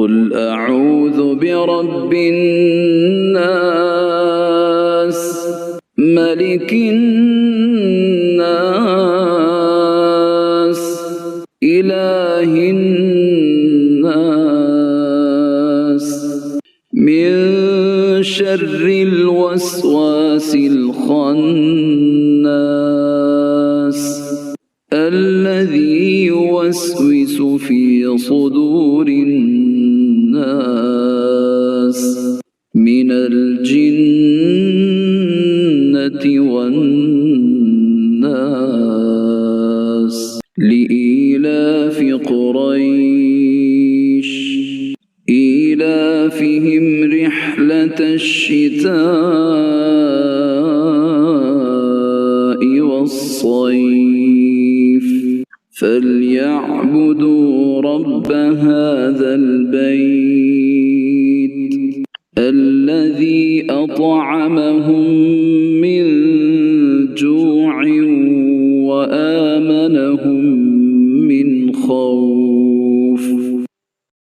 قل أعوذ برب الناس ملك الناس إله الناس من شر الوسواس الخناس الذي يوسوس في صدور الناس من الجنة والناس لإيلاف قريش إيلافهم رحلة الشتاء والصيف فليعبدوا رب هذا البيت الذي أطعمهم من جوع وآمنهم من خوف.